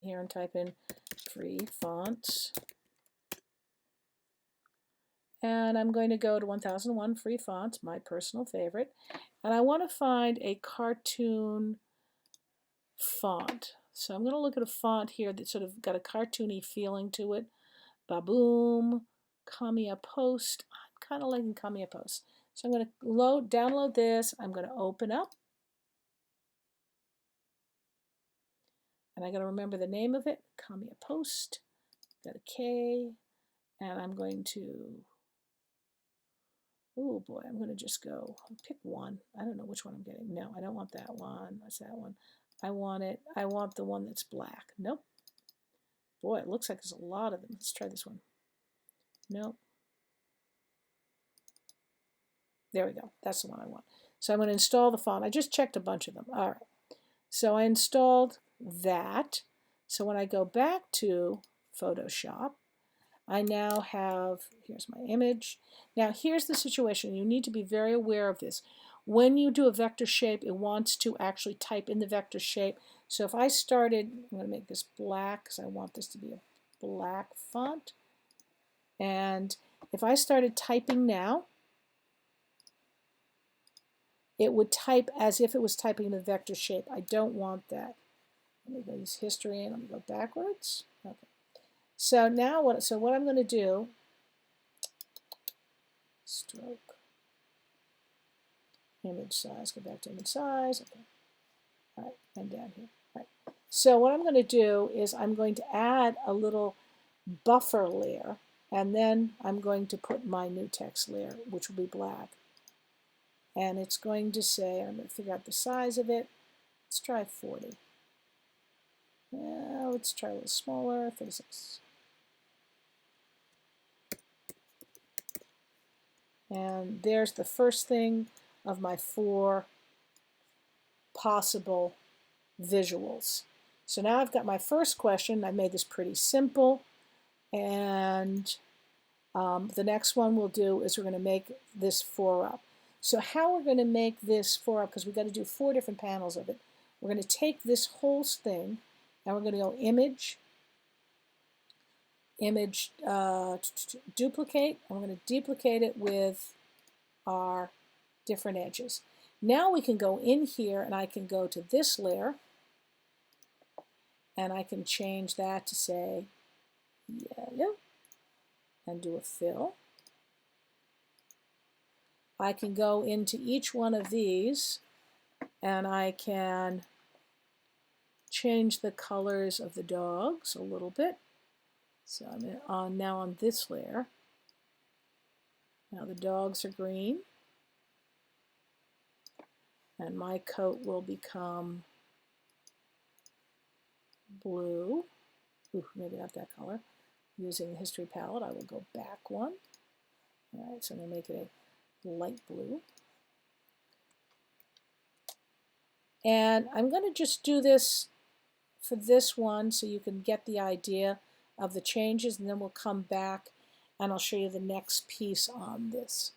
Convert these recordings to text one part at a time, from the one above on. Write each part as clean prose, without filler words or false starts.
here and type in free fonts. And I'm going to go to 1001 free fonts, my personal favorite. And I want to find a cartoon font. So I'm going to look at a font here that's sort of got a cartoony feeling to it. Baboom, Kamiya Post. I'm kind of liking Kamiya Post. So I'm going to download this. I'm going to open up. And I got to remember the name of it, Kamiya Post. Got a K. And I'm going to, oh boy, I'm going to just go pick one. I don't know which one I'm getting. No, I don't want that one. That's that one. I want the one that's black. Nope. Boy, it looks like there's a lot of them. Let's try this one. Nope. There we go. That's the one I want. So I'm going to install the font. I just checked a bunch of them. All right. So I installed that. So when I go back to Photoshop, I now have, here's my image. Now here's the situation. You need to be very aware of this. When you do a vector shape, it wants to actually type in the vector shape. So if I started, I'm going to make this black because I want this to be a black font. And if I started typing now, it would type as if it was typing in the vector shape. I don't want that. Let me go use history and I'm going to go backwards. Okay. So now what I'm going to do, stroke, image size, go back to image size. Okay. All right, and down here. All right. So what I'm going to do is I'm going to add a little buffer layer, and then I'm going to put my new text layer, which will be black. And it's going to say, I'm going to figure out the size of it. Let's try 40. Yeah, let's try a little smaller, 36. And there's the first thing of my 4 possible visuals. So now I've got my first question. I've made this pretty simple. And the next one we'll do is we're going to make this 4 up. So how we're going to make this 4 up, because we've got to do 4 different panels of it. We're going to take this whole thing and we're going to go image, duplicate, and we're going to duplicate it with our different edges. Now we can go in here and I can go to this layer and I can change that to say yellow and do a fill. I can go into each one of these and I can change the colors of the dogs a little bit. So I'm now on this layer. Now the dogs are green. And my coat will become blue. Ooh, maybe not that color. Using the history palette, I will go back one. All right, so I'm going to make it a light blue. And I'm going to just do this for this one so you can get the idea of the changes, and then we'll come back and I'll show you the next piece on this.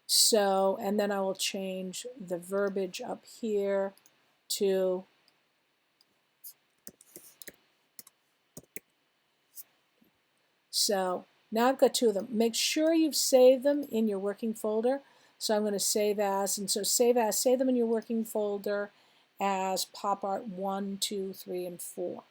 So, and then I will change the verbiage up here to so now I've got 2 of them. Make sure you've saved them in your working folder. So I'm going to save as, and so save them in your working folder as popart 1, 2, 3, and 4.